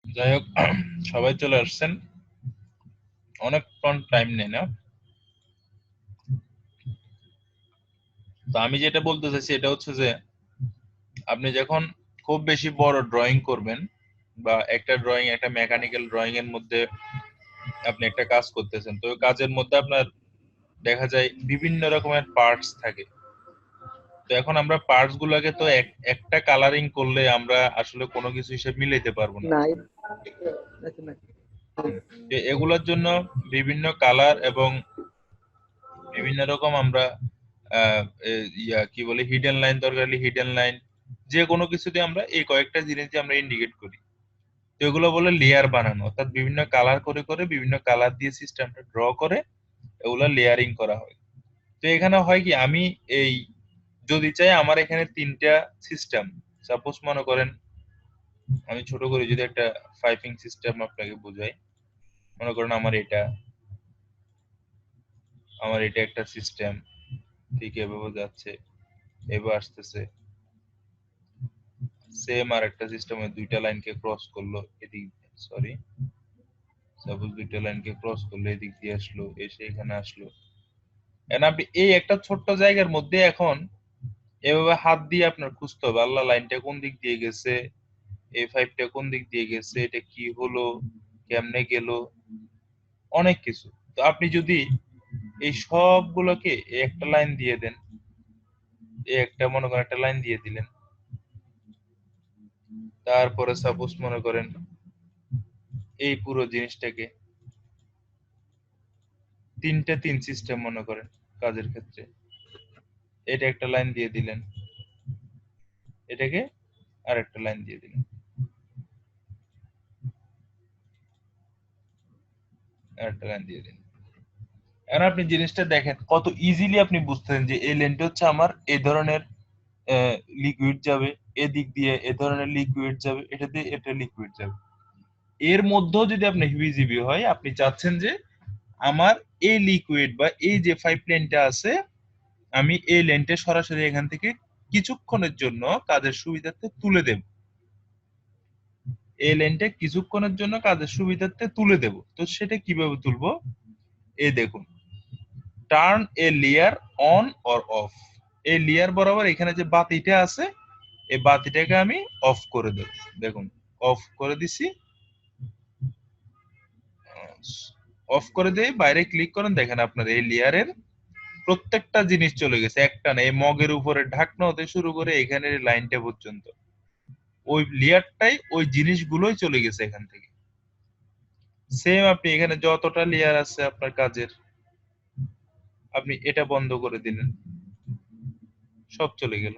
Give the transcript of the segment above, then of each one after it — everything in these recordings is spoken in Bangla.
যাই হোক, সবাই চলে আসছেন, অনেকক্ষণ টাইম নেই না। তো আমি যেটা বলতে চাইছি এটা হচ্ছে যে আপনি যখন খুব বেশি বড় ড্রয়িং করবেন বা একটা ড্রয়িং, একটা মেকানিক্যাল ড্রয়িং এর মধ্যে আপনি একটা কাজ করতেছেন, তো ওই কাজের মধ্যে আপনার দেখা যায় বিভিন্ন রকমের পার্টস থাকে। তো এখন আমরা পার্টস গুলাকে তো একটা কালারিং করলে আমরা আসলে কোনো কিছু হিসেবে মিলাইতে পারবো না। না তো এগুলোর জন্য বিভিন্ন কালার এবং বিভিন্ন রকম আমরা কি বলে হিডেন লাইন, দরকার হলে হিডেন লাইন, যে কোনো কিছুতে আমরা এই কয়েকটা জিনিস দিয়ে আমরা ইন্ডিকেট করি। তো এগুলো বলে লেয়ার বানানো, অর্থাৎ বিভিন্ন কালার করে করে বিভিন্ন কালার দিয়ে সিস্টেমটা ড্র করে এগুলো লেয়ারিং করা হয়। তো এখানে হয় কি, আমি এই যদি চাই আমার এখানে তিনটা সিস্টেম, সাপোজ মনে করেন আমি ছোট করে যদি একটা পাইপিং সিস্টেম আপনাকে বোঝাই, মনে করেন আমার এটা একটা সিস্টেম, ঠিক এভাবে যাচ্ছে, এবার আসতেছে, সেম আর একটা সিস্টেমে দুইটা লাইনকে ক্রস করলো এদিক, সরি সাপোজ দুইটা লাইনকে ক্রস করলো, এদিক দিয়ে আসলো, এসে এখানে আসলো। এখন আপনি এই একটা ছোট্ট জায়গার মধ্যে এখন এভাবে হাত দিয়ে আপনার খুঁজতে হবে, আল্লাহ লাইনটা কোন দিক দিয়ে গেছে, এই ফাইভটা কোন দিক দিয়ে গেছে, এটা কি হলো, কেমনে গেল, অনেক কিছু। তো আপনি যদি এই সবগুলোকে একটা লাইন দিয়ে দেন, এই একটা মনে করেন একটা লাইন দিয়ে দিলেন, তারপরে সাপোজ মনে করেন এই পুরো জিনিসটাকে তিন সিস্টেম মনে করেন কাজের ক্ষেত্রে, এটা একটা লাইন দিয়ে দিলেন, এটাকে আর একটা লাইন দিয়ে দিলেন, আর একটা লাইন দিয়ে দিলেন। এখন আপনি জিনিসটা দেখেন কত ইজিলি আপনি বুঝতেছেন যে এই লেনটা হচ্ছে আমার এই ধরনের লিকুইড যাবে, এদিক দিয়ে এ ধরনের লিকুইড যাবে, এটা দিয়ে এটা লিকুইড যাবে। এর মধ্যেও যদি আপনি হিবিজিবি হয়, আপনি চাচ্ছেন যে আমার এই লিকুইড বা এই যে পাইপ লাইনটা আছে, আমি এই লেনটা সরাসরি এখান থেকে কিছুক্ষণের জন্য কাজের সুবিধার্থে তুলে দেব, এই লেনটা কিছুক্ষণের জন্য কাজের সুবিধার্থে তুলে দেব। তো সেটা কিভাবে তুলবো, এই দেখুন, turn A layer on or of, এই লেয়ার বরাবর এখানে যে বাতিটা আছে এই বাতিটাকে আমি অফ করে দেব। দেখুন অফ করে দিছি, অফ করে দিয়ে বাইরে ক্লিক করেন, দেখেন আপনার এই লেয়ারের প্রত্যেকটা জিনিস চলে গেছে, একটা না, এই মগের উপরে ঢাকনা হতে শুরু করে এখানের লাইনটা পর্যন্ত ওই লেয়ারটাই ওই জিনিসগুলোই চলে গেছে এখান থেকে। সেম আপনি এখানে যতটা লেয়ার আছে আপনার কাজের, আপনি এটা বন্ধ করে দিলেন, সব চলে গেল।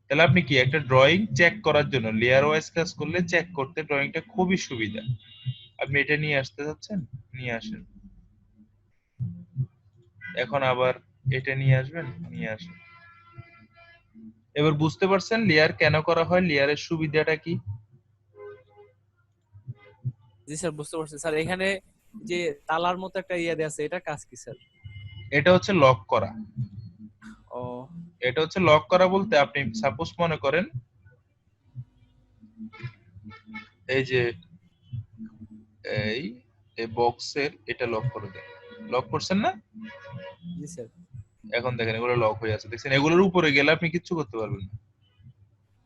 তাহলে আপনি কি একটা ড্রয়িং চেক করার জন্য লেয়ার ওয়াইজ কাজ করলে চেক করতে ড্রয়িংটা খুবই সুবিধা। আপনি এটা নিয়ে আসতে যাচ্ছেন, নিয়ে আসেন, এখন আবার এটা নিয়ে আসবেন, নিয়ে আসেন। এবার বুঝতে পারছেন লেয়ার কেন করা হয়, লেয়ারের সুবিধাটা কি? জি স্যার, বুঝতে পারছি স্যার। এখানে যে তালার মতো একটা ইয়ে দেয়া আছে, এটা কাজ কি স্যার? এটা হচ্ছে লক করা। ও এটা হচ্ছে লক করা বলতে আপনি সাপোজ মনে করেন এই যে এই এই বক্সের এটা লক করে দেন, লক করছেন না? জি স্যার। এখন দেখেন এগুলো লক হয়ে আছে, দেখছেন এগুলোর উপরে গেলে আপনি কিচ্ছু করতে পারবেন না,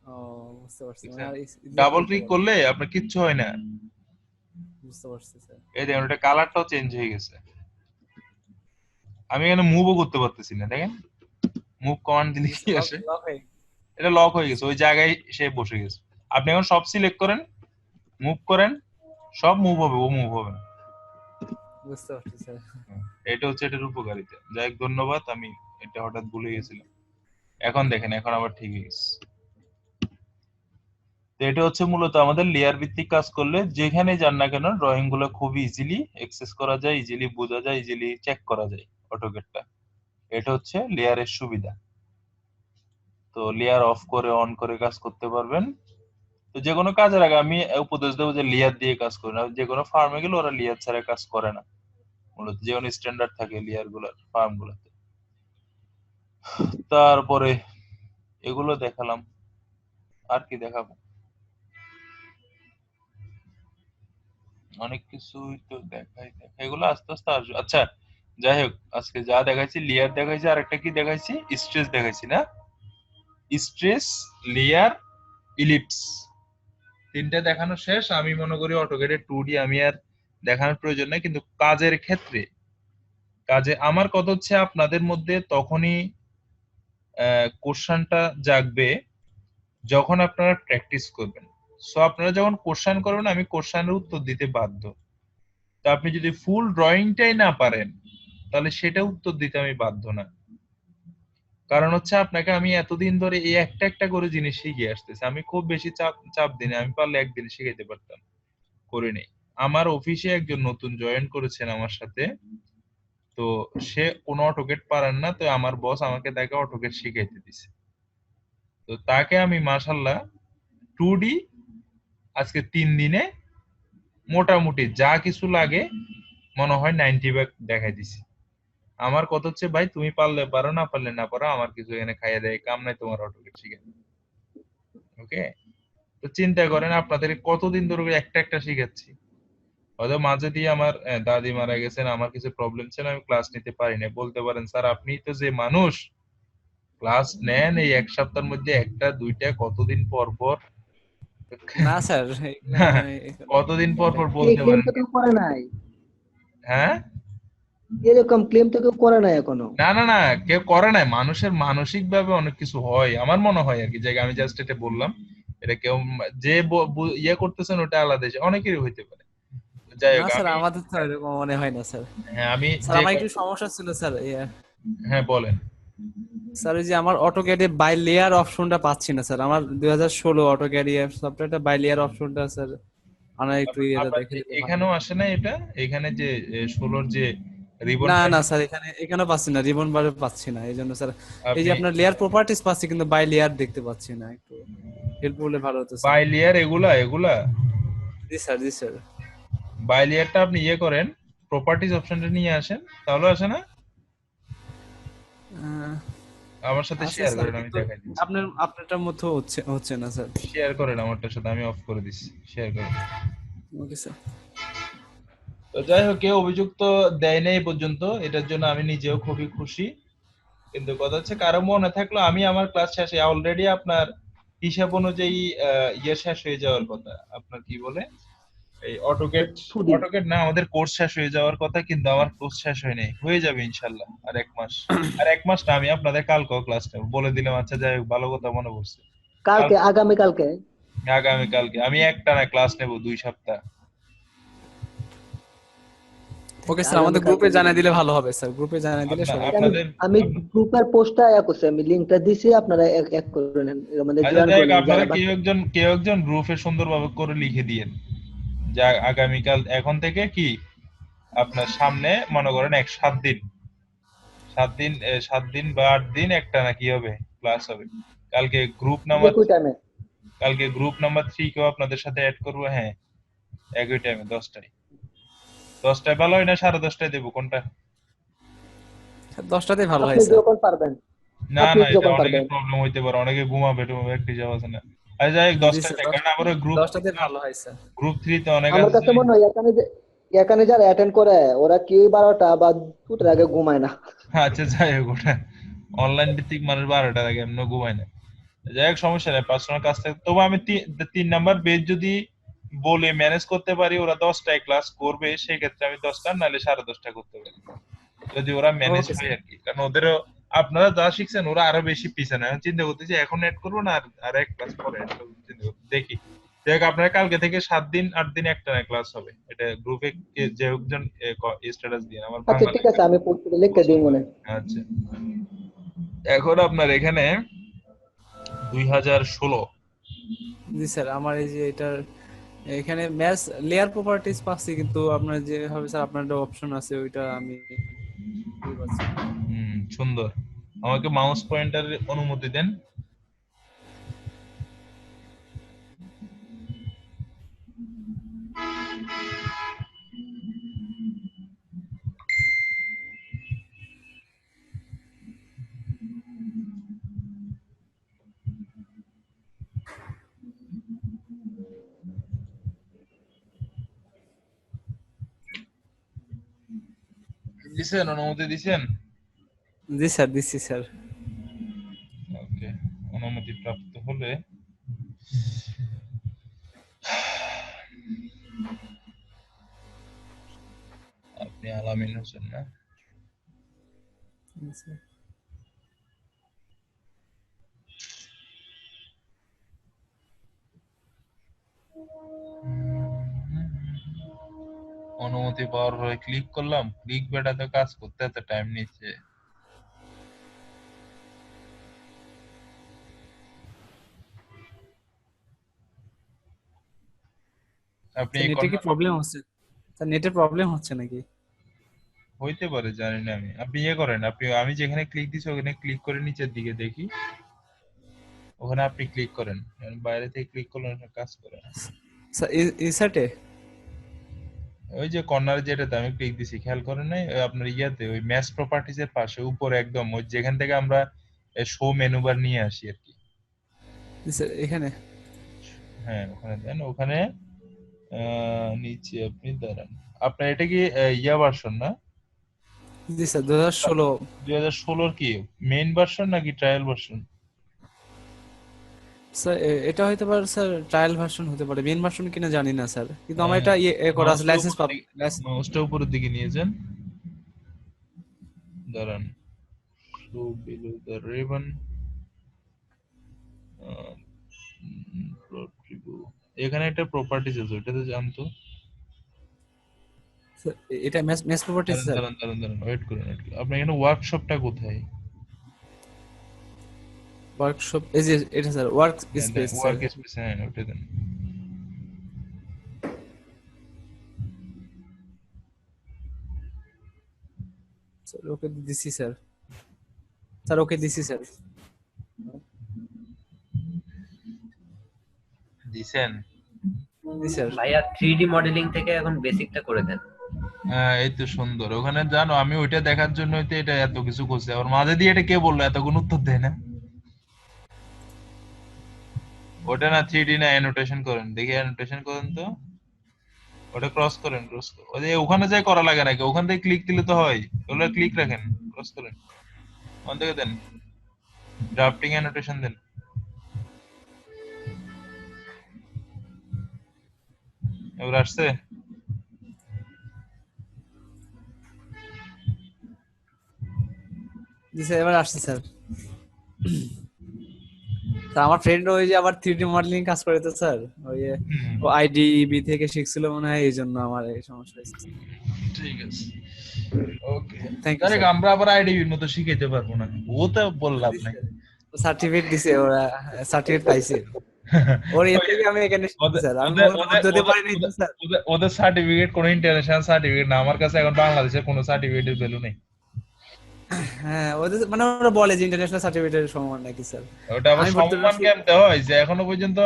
ও বুঝতে পারছি, মানে দেখছেন? আর ইজিলি ডাবল খুলতে ক্লিক পারবো। করলে আপনার কিচ্ছু হয় না। বুঝতে পারছি স্যার। এই দেখেন ওটা কালারটাও চেঞ্জ হয়ে গেছে, আমি এখানে মুভও করতে পারতেছি না, দেখেন মুভ কমান্ড দিলে জি কি স্যার, লক আসে, লক হয়ে এটা লক হয়ে গেছে, গেছে। ওই জায়গায় সে বসে গেছে। আপনি এখন সব সিলেক্ট করেন, মুভ করেন, সব মুভ হবে, ও মুভ হবে না। বুঝতে পারছি স্যার। এটা হচ্ছে এটার উপকারিতা। যাই হোক, ধন্যবাদ, আমি এটা হঠাৎ ভুলে গেছিলাম। এখন দেখেন এখন আবার ঠিক হয়ে গেছে। তো এটা হচ্ছে মূলত আমাদের লেয়ার ভিত্তিক কাজ করলে যেখানে যান না কেন ড্রয়িং গুলো খুব ইজিলি অ্যাক্সেস করা যায়, ইজিলি বোঝা যায়, ইজিলি চেক করা যায় অটোক্যাডটা। এটা হচ্ছে লেয়ারের সুবিধা। তো লেয়ার অফ করে অন করে কাজ করতে পারবেন। তো যে কোনো কাজের আগে আমি উপদেশ দেবো যে লেয়ার দিয়ে কাজ করুন। আর যে কোনো ফার্মে গেলে ওরা লেয়ার ছাড়া কাজ করে না, মূলত যে কোনো স্ট্যান্ডার্ড থাকে লেয়ার গুলার ফার্ম গুলাতে। তারপরে এগুলো দেখালাম, আর কি দেখাবো? অনেক কিছুই তো দেখাই এগুলো আস্তে আস্তে আসবে। আচ্ছা, যাই হোক, আজকে যা দেখাইছি লেয়ার দেখাইছি, আর একটা কি দেখাইছি, স্ট্রেস দেখাইছি না? স্ট্রেস, লেয়ার, ইলিপস, তিনটা দেখানো শেষ। আমি মনে করি অটোক্যাডে 2D আমি আর দেখানোর প্রয়োজন নাই, কিন্তু কাজের ক্ষেত্রে, কাজে আমার কথা হচ্ছে আপনাদের মধ্যে তখনই কোশ্চেনটা জাগবে যখন আপনারা প্র্যাকটিস করবেন। সো আপনারা যখন কোশ্চেন করবেন আমি কোশ্চেনের উত্তর দিতে বাধ্য। তো আপনি যদি ফুল ড্রয়িংটাই না পারেন তাহলে সেটা উত্তর দিতে আমি বাধ্য না। কারণ হচ্ছে আপনাকে আমি এতদিন ধরে এই একটা একটা করে জিনিস শিখিয়ে আসতেছি, আমি খুব বেশি চাপ চাপ দিনে, আমি পারলে একদিন শিখাইতে পারতাম, করিনি। আমার অফিসে একজন নতুন জয়েন করেছেন আমার সাথে, তো সে কোনো অটোকেট পারেন না, তো আমার বস আমাকে তাকে অটোকেট শিখাইতে দিছে। তো তাকে আমি মাশাল্লাহ 2D আজকে 3 দিনে মোটামুটি যা কিছু লাগে মনে হয় 90 ভাগ দেখাই দিছি। আমার কথা হচ্ছে ভাই তুমি পারলে পারো, না পারলে না পারো, আমার কিছু এখানে খাইয়ে দেয় কাম নাই, তোমার অটোকেট শিখে। ওকে, তো চিন্তা করেন আপনাদের কতদিন ধরে একটা একটা শিখাচ্ছি। হয়তো মাঝে দিয়ে আমার দাদি মারা গেছেন, আমার কিছু প্রবলেম ছিল, আমি ক্লাস নিতে পারি না, বলতে পারেন স্যার আপনি তো যে মানুষ ক্লাস নেন এই এক সপ্তাহের মধ্যে একটা দুইটা কতদিন পর পর না স্যার, এগুলা কতদিন পর পর এই বলতে ক্লেম পারেন। তো কেউ করে নাই, হ্যাঁ, এরকম ক্লেম তো কেউ করে নাই এখনো। না না না, কেউ করে নাই, মানুষের মানসিক ভাবে অনেক কিছু হয় আমার মনে হয় আর কি, যে আমি জাস্ট এটা বললাম, এটা কেউ যে ইয়ে করতেছেন ওটা আলাদা, অনেকেরই হইতে পারে। যাই না হোক স্যার, আমি, আমাদের তো এরকম মনে হয় না স্যার। হ্যাঁ আমি স্যার যে আমার একটু সমস্যা ছিল স্যার, হ্যাঁ বলেন। স্যার ওই যে আমার অটোক্যাডে বাই লেয়ার অপশনটা পাচ্ছি না স্যার। আমার 2016 অটোক্যাড সফটওয়্যারটা বাই লেয়ার অপশনটা স্যার আমার একটু ইয়েটা আবার দেখে দিলে ভালো এখানেও হয়। আসে না এটা, এখানে যে 16-র যে রিবন না না টাইপের, স্যার, এখানেও পাচ্ছি না, রিবন বারে পাচ্ছি না, এই জন্য স্যার। এই যে আপনি আপনার লেয়ার প্রপার্টিজ পাচ্ছি কিন্তু বাই লেয়ার দেখতে পাচ্ছি না, একটু হেল্প করলে ভালো হতো স্যার। বাই লেয়ার এগুলা এগুলা জি স্যার, জি স্যার। বাই লেয়ারটা আপনি ইয়ে করেন, প্রপার্টিজ অপশনটা নিয়ে আসেন, তাহলে আসে না। আহ, আমার সাথে আছে শেয়ার স্যার, করেন, আমি কিন্তু দেখাই দিচ্ছি। আপনারটার মধ্যে হচ্ছে হচ্ছে না স্যার। শেয়ার করেন আমারটার সাথে, আমি অফ করে দিচ্ছি, শেয়ার করেন। Okay sir. তো যাই হোক, কেউ অভিযোগ তো দেয় নাই এই পর্যন্ত, এটার জন্য আমি নিজেও খুবই খুশি। কিন্তু কথা হচ্ছে কারো মনে থাকলো আমি আমার ক্লাস শেষে অলরেডি আপনার হিসাব অনুযায়ী ইয়ে শেষ হয়ে যাওয়ার কথা, আপনার কি বলে এই অটোকেট, 2D অটোকেট না আমাদের কোর্স শেষ হয়ে যাওয়ার কথা, কিন্তু আমার কোর্স শেষ হয়নি, হয়ে যাবে ইনশাল্লাহ আর 1 মাস। আর 1 মাস না, আমি আপনাদের কালকেও ক্লাস নেব বলে দিলাম। আচ্ছা যাই হোক, ভালো কথা মনে পড়ছে। কাল কালকে, আগামী কালকে। আগামী কালকে আমি একটানা ক্লাস নেব 2 সপ্তাহ। ওকে স্যার, আগামী আমাদের কালকে গ্রুপে জানিয়ে নিবেন। দিলে ভালো হবে স্যার, গ্রুপে জানিয়ে দিলে সবাই আমি আপনাদের আমি গ্রুপের পোস্টটা করছি, আমি লিংকটা দিছি, আপনারা এক এক করে নেন, আমাদের আচ্ছা জয়েন যাই করে হোক, নেন আপনারা যারা কেউ একজন গ্রুপে সুন্দরভাবে করে লিখে দিয়েন যে আগামীকাল এখন থেকে কি আপনার সামনে মনে করেন 7 দিন, 7 দিন 7 দিন বা 8 দিন একটা না কি হবে, ক্লাস হবে। কালকে গ্রুপ নাম্বার একই টাইমে। কালকে গ্রুপ নাম্বার 3 কেও আপনাদের সাথে অ্যাড করবো, হ্যাঁ একই টাইমে 10টায়। 10টায় ভালো হয় না 10:30টায় দেবো, কোনটা? 10টাতেই ভালো হয় আপনি স্যার। যখন পারবেন, না আপনি না, এটা যখন অনেকের পারবেন। প্রবলেম হইতে পারে, অনেকে ঘুমাবে টুমাবে, একটি যাওয়া আছে না। আচ্ছা যাই হোক, জি 10টায় স্যার, দেখ, কারণ আমার গ্রুপ দশটাতে ভালো হয় স্যার। গ্রুপ 3-তে অনেক আমার আছে কাছে মনে হয় এখানে যারা অ্যাটেন্ড করে ওরা কেউ 12টা বা 2টার আগে ঘুমায় না। আচ্ছা যাই হোক, ওটা অনলাইন ভিত্তিক মানুষ 12টার আগে এমন ঘুমায় না। যাই হোক, সমস্যা নেই, পার্সোনাল কাজ থাকে। তবু আমি 3 নাম্বার বেজ যদি বলে ম্যানেজ করতে পারি, ওরা 10টায় ক্লাস করবে, সেক্ষেত্রে আমি 10টা নাহলে 10:30 করতে পারি, যদি ওরা ম্যানেজ ওকে হয় স্যার। আর কি। কারণ ওদেরও আপনারা যা শিখছেন ওরা আরো বেশি পিছানো, এখন চিন্তা করতেছি এখন অ্যাড করবো না আর 1 ক্লাস পরে add করবো, চিন্তা করতে দেখি। দেখ আপনারা কালকে থেকে 7 দিন 8 দিন একটা ক্লাস হবে, এটা গ্রুপে যে একজন স্ট্যাটাস দিয়ে আমার আচ্ছা বাংলা ঠিক লেখা আছে, আমি পোস্টে লিখে দিই পছন্দ মনে। হয়। আচ্ছা, এখন আপনার এখানে 2016। জি স্যার, আমার এই যে এটার এখানে ম্যাচ লেয়ার প্রপার্টিজ পাচ্ছি, কিন্তু আপনার যে হবে স্যার, আপনার একটা অপশন আছে ওইটা আমি পাচ্ছি না। সুন্দর, আমাকে মাউস পয়েন্টারের অনুমতি দেন। দিছেন, অনুমতি দিছেন? জি স্যার, দিচ্ছি স্যার। ওকে, অনুমতি প্রাপ্ত হলে আপনি আলামিন হোসেন না? জি স্যার। অনুমতি পাওয়ার পরে ক্লিক করলাম, ক্লিক বেটাতে কাজ করতে এত টাইম নিচ্ছে। আপনি স্যার এই নেটে কি কর্নার প্রবলেম হচ্ছে? স্যার নেটের প্রবলেম হচ্ছে নাকি? হইতে পারে, জানি না আমি। আপনি ইয়ে করেন, আপনি আমি যেখানে ক্লিক দিছি ওখানে ক্লিক করে নিচের দিকে দেখি, ওখানে আপনি ক্লিক করেন। বাইরে থেকে ক্লিক করলে কাজ করে না। স্যার ইনসার্টে? ওই যে কর্নারে যেটাতে আমি ক্লিক দিছি, খেয়াল করেন নাই? ওই আপনার ইয়াতে ওই ম্যাচ প্রপার্টিজ এর পাশে উপরে একদম, ওই যেখান থেকে আমরা শো মেনু বার নিয়ে আসি আর কি। জি স্যার, এখানে? হ্যাঁ, ওখানে দেন। ওখানে নিচে আপনি দাঁড়ান। আপনার এটা কি ইয়া ভার্সন না? জি স্যার, 2016। 2016 কি মেইন ভার্সন নাকি ট্রায়াল ভার্সন? স্যার এটা হয়তো পারে স্যার, ট্রায়াল ভার্সন হতে পারে, মেইন ভার্সন কিনা জানি না স্যার, কিন্তু আমার এটা ইয়ে করা আছে, লাইসেন্স পাব। মাউসটা উপরের দিকে নিয়ে যান, দাঁড়ান। Show below the ribbon, plot review. এখানে একটা প্রপার্টিজ আছে, ওটাতে যান তো। এটা ম্যাচ ম্যাচ প্রপার্টিজ দাঁড়ান স্যার। দাঁড়ান দাঁড়ান দাঁড়ান, ওয়েট করুন, ওয়েট করুন। আপনার এখানে ওয়ার্কশপটা কোথায়? ওয়ার্কশপ, এই যে এটা sir, work space sir. Work space, হ্যাঁ ওটা দেন। স্যার ওকে দিছি স্যার। স্যার ওকে দিছি স্যার। দিছেন? জি স্যার। ভাইয়া 3D মডেলিং থেকে এখন বেসিকটা করে দেন। হ্যাঁ, এই তো সুন্দর। ওখানে জানো আমি ওইটা দেখার জন্য তো এটা এত কিছু করছি, আবার মাঝে দিয়ে এটা কে বললো এতক্ষণ উত্তর দেয় না? ওটা না 3D না, অ্যানোটেশন করেন দেখি, অ্যানোটেশন করেন তো। ওটা ক্রস করেন, ক্রস ওই যে ওখানে যাই করা লাগে নাকি? ওখান থেকে ক্লিক দিলে তো হয়। ওগুলো ক্লিক রাখেন, ক্রস করেন, ওখান থেকে দেন, ড্রাফটিং অ্যানোটেশন দেন। এবার আসছে? জি স্যার, এবার আসছে স্যার। স্যার আমার ফ্রেন্ড ওই যে আবার 3D মডেলিং কাজ করে তো স্যার, ওই যে হুম, ও আইডিবি থেকে শিখছিল মনে হয়, এই জন্য আমার এই সমস্যা হয়েছে। ঠিক আছে, ওকে। থ্যাংক ইউ আরে স্যার। আমরা আবার আইডিবির মতো শিখাইতে পারবো না, ও তো বললাম নাই। সার্টিফিকেট দিছে ওরা, সার্টিফিকেট পাইছে। ওর এর ওই থেকে আমি এখানে শিখছি ওদের স্যার, আমি ওদের ওর ওদের হতে ওদের পারি নাই তো ওদের স্যার। ওদের- ওদের সার্টিফিকেট কোনো ইন্টারন্যাশনাল সার্টিফিকেট না, আমার কাছে এখন বাংলাদেশের কোনো সার্টিফিকেটের ভ্যালু নেই। হ্যাঁ, ওদের মানে ওরা বলে যে ইন্টারন্যাশনাল সার্টিফিকেটের সমান নাকি স্যার। ওটা আবার আমি ভর্তি সমমান কেমতে হয় যে এখনো পর্যন্ত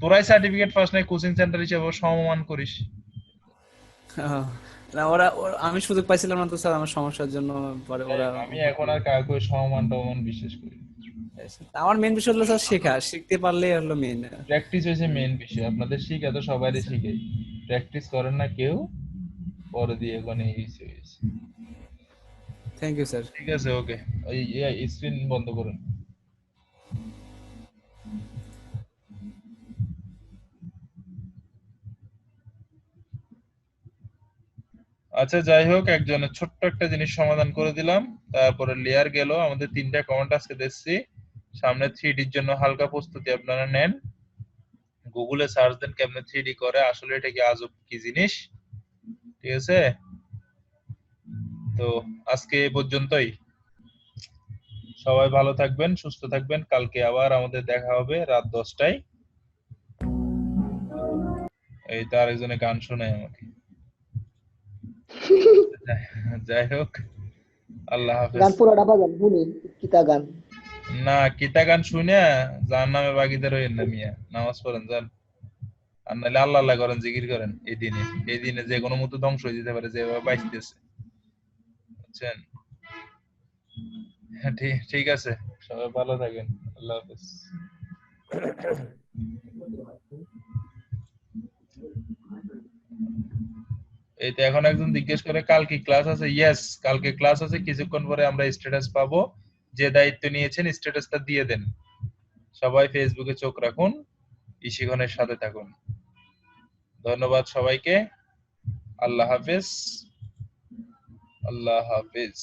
তোরাই সার্টিফিকেট পাস নাই, কোচিং সেন্টার হিসেবে সমমান করিস। না, আমি সুযোগ পাইছিলাম না তো স্যার, আমার সমস্যার জন্য পরে ওরা আমি ভর্তি। এখন আর কাউকে সমমান টমান বিশ্বাস করি না। আমার মেন বিষয় হলো স্যার শেখা, শিখতে পারলে হলো মেন। প্র্যাকটিস হয়েছে মেইন বিষয়, আপনাদের শিখা তো সবাই শিখে, প্র্যাকটিস করেন না কেউ, পরে দিয়ে ওখানে হয়েছে। Thank you sir. ঠিক আছে, ওকে। ওই স্ক্রিন বন্ধ করুন। আচ্ছা, যাই হোক, একজনের ছোট্ট একটা জিনিস সমাধান করে দিলাম। তারপরে লেয়ার গেল, আমাদের 3টা কমেন্ট আজকে দেখছি। সামনে 3Dর জন্য হালকা প্রস্তুতি আপনারা নেন, গুগলে সার্চ দেন কেমনে 3D করে, আসলে এটা কি আজব কি জিনিস। ঠিক আছে, তো আজকে এই পর্যন্তই। সবাই ভালো থাকবেন, সুস্থ থাকবেন। কালকে আবার আমাদের দেখা হবে রাত 10টায়। এই তো আরেকজনে গান শোনায় আমাকে। যাই হোক, আল্লাহ হাফেজ। গান পুরোটা বাজান শুনি, কিতা গান? না, কিতা গান শুনে যার নামে বাগিদার হইেন না মিয়া, নামাজ পড়েন যান। আর নাহলে আল্লাহ আল্লাহ করেন, জিকির করেন। এই দিনে যে কোনো মতো ধ্বংস হয়ে যেতে পারে যেভাবে বাইতেছে, বুঝছেন? হ্যাঁ, ঠিক ঠিক আছে, সবাই ভালো থাকেন, আল্লাহ হাফেজ। এই তো এখন একজন জিজ্ঞেস করে কাল কি ক্লাস আছে? ইয়েস, কালকে ক্লাস আছে, কিছুক্ষণ পরে আমরা স্ট্যাটাস পাবো। যে দায়িত্ব নিয়েছেন স্ট্যাটাসটা দিয়ে দেন। সবাই ফেসবুকে চোখ রাখুন, ইশিগনের সাথে থাকুন। ধন্যবাদ সবাইকে। আল্লাহ হাফেজ। আল্লাহ হাফেজ।